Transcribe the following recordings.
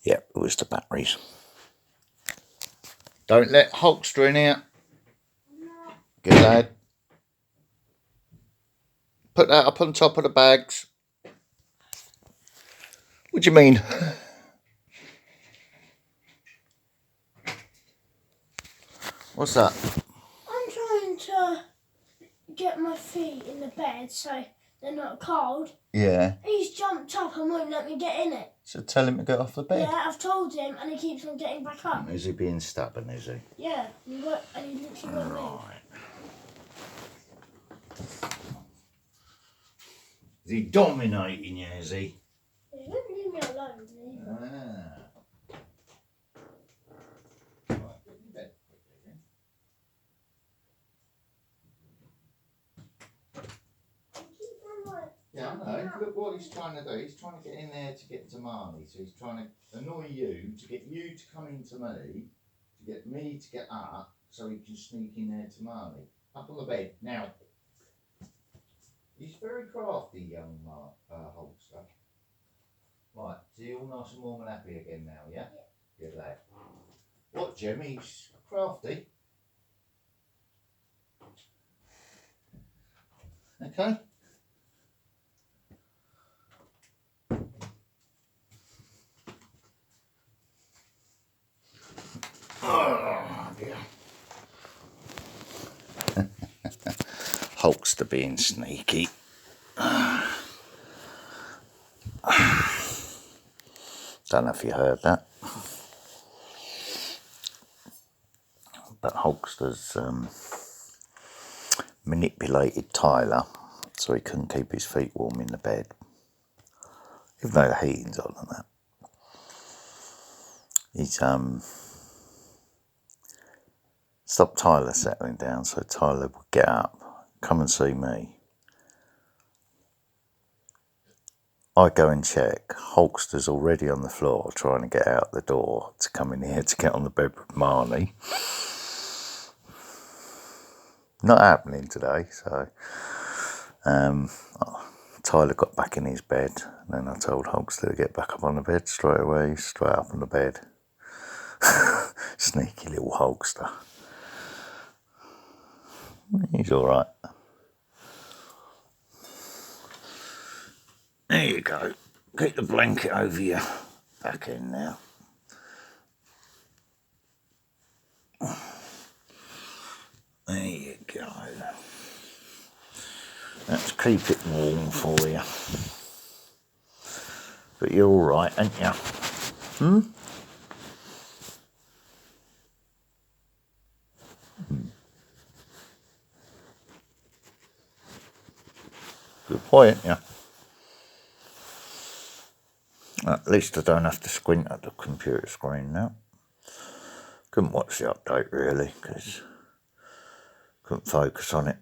Yep, it was the batteries. Don't let Hulkster in here. Good lad. Put that up on top of the bags. What do you mean? What's that? I'm trying to get my feet in the bed so they're not cold. Yeah. He's jumped up and won't let me get in it. So tell him to get off the bed. Yeah, I've told him and he keeps on getting back up. Is he being stubborn, is he? Yeah, and he literally won't move. Is he dominating you, is he? He won't leave me alone, is he? Yeah, I know. Look what he's trying to do. He's trying to get in there to get to Marnie. So he's trying to annoy you, to get you to come into me, to get me to get up, so he can sneak in there to Marnie. Up on the bed, now. He's very crafty, young Hulkster. Right, so you're all nice and warm and happy again now, yeah? Yeah. Good lad. What, Jim? He's crafty. Okay. Oh, dear. Hulkster being sneaky. Don't know if you heard that. But Hulkster's manipulated Tyler so he couldn't keep his feet warm in the bed. Even though the heating's on and that. He's stopped Tyler settling down so Tyler would get up, come and see me. I go and check. Hulkster's already on the floor trying to get out the door to come in here to get on the bed with Marnie. Not happening today, so Tyler got back in his bed, and then I told Hulkster to get back up on the bed straight away, straight up on the bed. Sneaky little Hulkster. He's alright. There you go. Get the blanket over your back end now. There you go. Let's keep it warm for you. But you're alright, aren't you? Good boy, aren't you? At least I don't have to squint at the computer screen now. Couldn't watch the update really, because couldn't focus on it.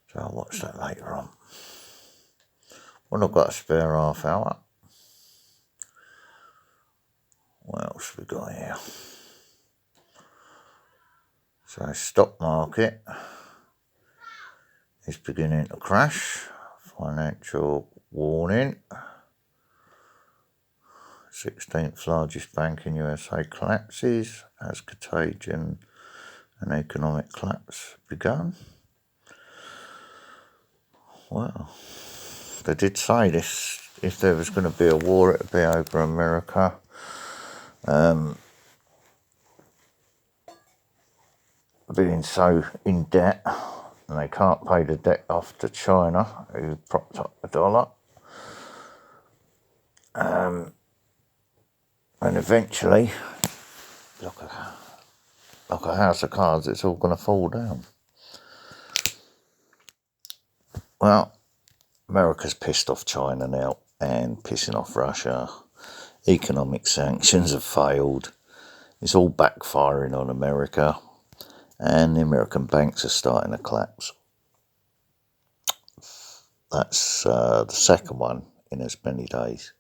So I'll watch that later on. When I've got a spare half hour. What else we got here? So stock market is beginning to crash. Financial warning. 16th largest bank in USA collapses as contagion and economic collapse begun. Well, they did say this, if there was going to be a war, it would be over America. Being so in debt, and they can't pay the debt off to China, who propped up the dollar. And eventually, like a house of cards, it's all going to fall down. Well, America's pissed off China now and pissing off Russia. Economic sanctions have failed. It's all backfiring on America. And the American banks are starting to collapse. That's the second one in as many days.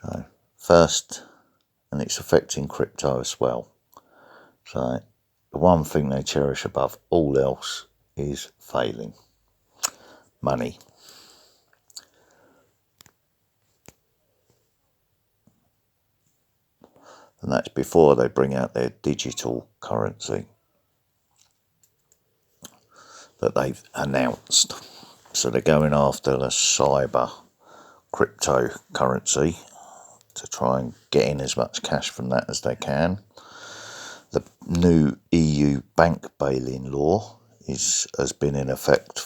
So, first, and it's affecting crypto as well. So, the one thing they cherish above all else is failing. Money. And that's before they bring out their digital currency that they've announced. So they're going after the cyber cryptocurrency to try and get in as much cash from that as they can. The new EU bank bail-in law has been in effect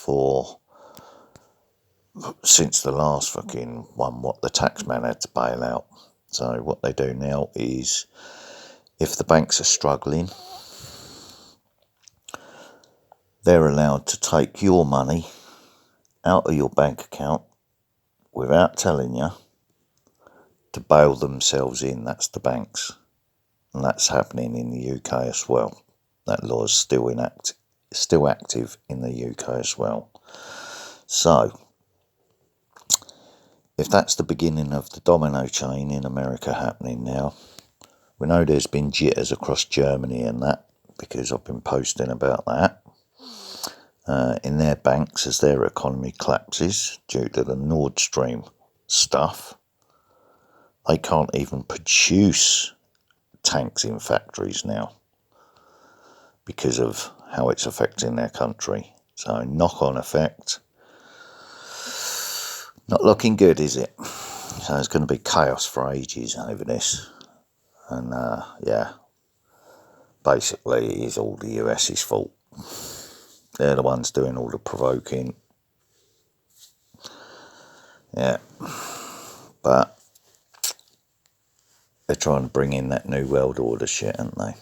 since the last fucking one, what the taxman had to bail out. So what they do now is, if the banks are struggling, they're allowed to take your money out of your bank account without telling you to bail themselves in. That's the banks. And that's happening in the UK as well. That law is still active in the UK as well. So, if that's the beginning of the domino chain in America happening now, we know there's been jitters across Germany and that, because I've been posting about that. In their banks, as their economy collapses due to the Nord Stream stuff, they can't even produce tanks in factories now because of how it's affecting their country. So, knock-on effect. Not looking good, is it? So it's going to be chaos for ages over this. And basically it is all the US's fault. They're the ones doing all the provoking. Yeah. But they're trying to bring in that new world order shit, aren't they?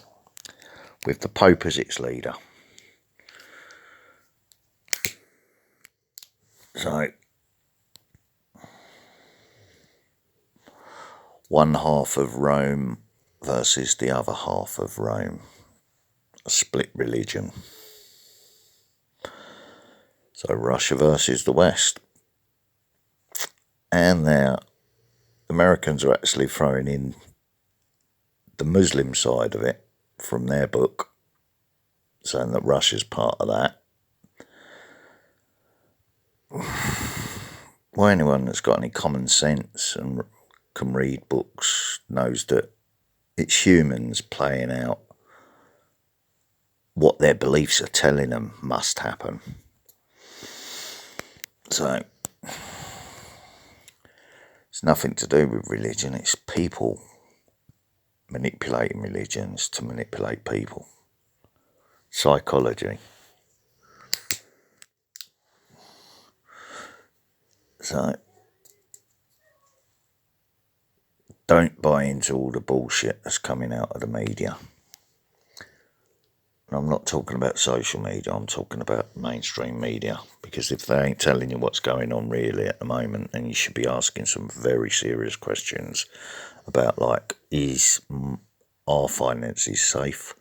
With the Pope as its leader. So, one half of Rome versus the other half of Rome. A split religion. So Russia versus the West. And now Americans are actually throwing in the Muslim side of it from their book, saying that Russia's part of that. Well, anyone that's got any common sense and can read books knows that it's humans playing out what their beliefs are telling them must happen. So, it's nothing to do with religion, it's people manipulating religions to manipulate people. Psychology. So, don't buy into all the bullshit that's coming out of the media. And I'm not talking about social media, I'm talking about mainstream media. Because if they ain't telling you what's going on really at the moment, then you should be asking some very serious questions about, like, is our finances safe?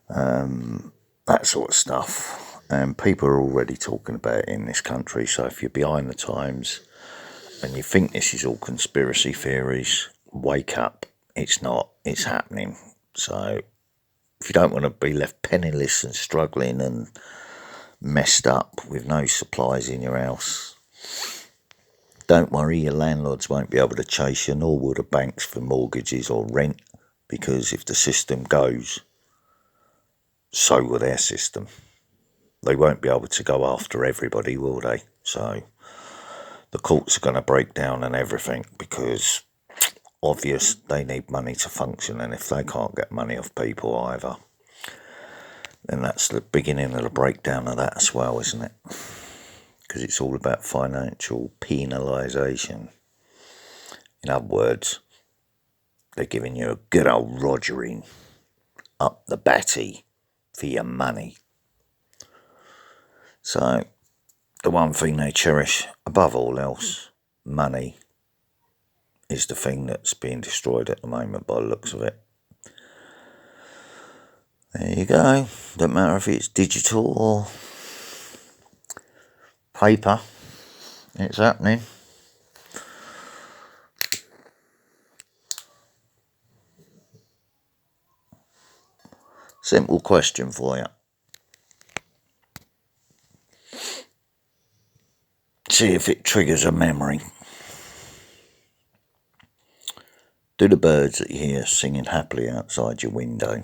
That sort of stuff. And people are already talking about it in this country. So if you're behind the times and you think this is all conspiracy theories, wake up. It's not. It's happening. So if you don't want to be left penniless and struggling and messed up with no supplies in your house, don't worry, your landlords won't be able to chase you, nor will the banks for mortgages or rent, because if the system goes, so will their system. They won't be able to go after everybody, will they? So the courts are going to break down and everything, because obvious they need money to function, and if they can't get money off people either, then that's the beginning of the breakdown of that as well, isn't it? Because it's all about financial penalisation. In other words, they're giving you a good old rogering up the batty for your money. So, the one thing they cherish above all else, money, is the thing that's being destroyed at the moment by the looks of it. There you go. Don't matter if it's digital or paper, it's happening. Simple question for you. See if it triggers a memory. Do the birds that you hear singing happily outside your window,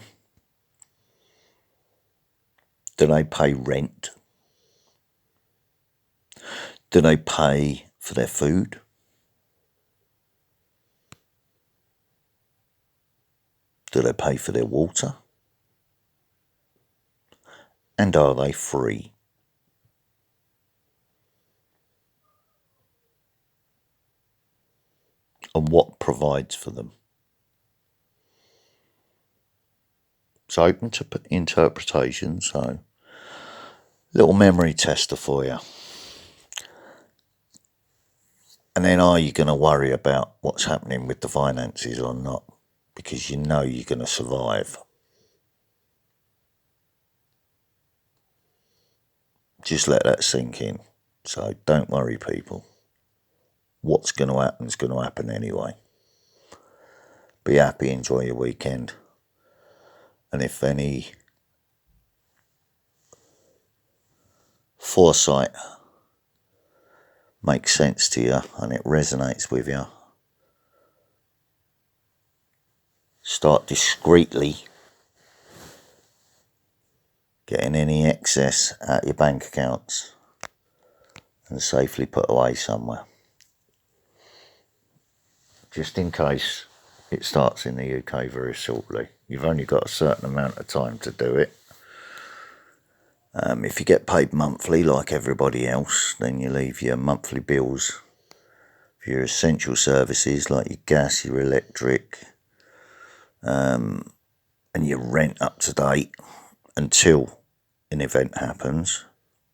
do they pay rent? Do they pay for their food? Do they pay for their water? And are they free? And what provides for them? It's open to interpretation, so little memory tester for you. And then are you going to worry about what's happening with the finances or not? Because you know you're going to survive. Just let that sink in. So don't worry, people. What's going to happen is going to happen anyway. Be happy, enjoy your weekend. And if any foresight makes sense to you and it resonates with you, start discreetly getting any excess out your bank accounts and safely put away somewhere. Just in case it starts in the UK very shortly. You've only got a certain amount of time to do it. If you get paid monthly like everybody else, then you leave your monthly bills for your essential services like your gas, your electric, and your rent up to date until an event happens.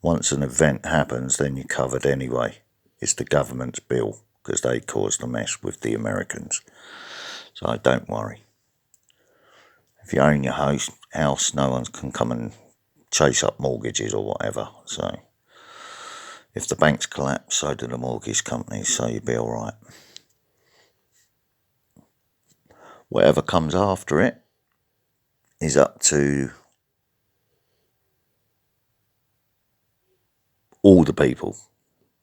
Once an event happens, then you're covered anyway. It's the government's bill because they caused a mess with the Americans. So don't worry. If you own your house, no one can come and chase up mortgages or whatever. So if the banks collapse, so do the mortgage companies, so you'll be all right. Whatever comes after it is up to all the people,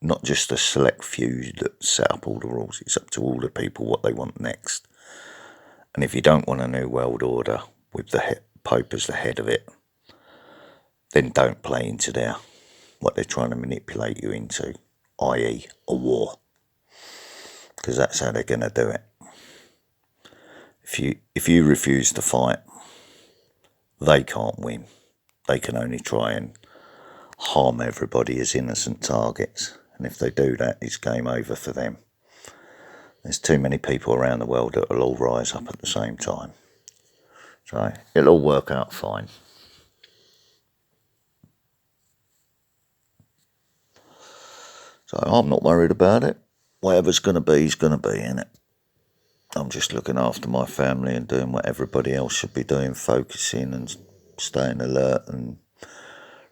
not just a select few that set up all the rules. It's up to all the people what they want next. And if you don't want a new world order with the Pope as the head of it, then don't play into what they're trying to manipulate you into, i.e. a war. Because that's how they're going to do it. If you refuse to fight, they can't win. They can only try and harm everybody as innocent targets. And if they do that, it's game over for them. There's too many people around the world that will all rise up at the same time. So it'll all work out fine. So I'm not worried about it. Whatever's going to be is going to be, innit? I'm just looking after my family and doing what everybody else should be doing, focusing and staying alert and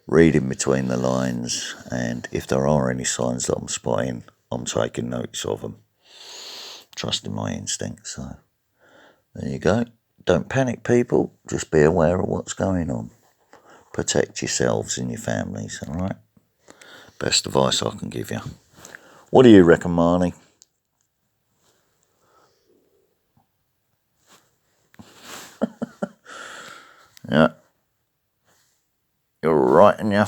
reading between the lines. And if there are any signs that I'm spotting, I'm taking notice of them. Trusting my instincts. So there you go. Don't panic, people. Just be aware of what's going on. Protect yourselves and your families, all right? Best advice I can give you. What do you reckon, Marnie? Yeah. You're right, and yeah.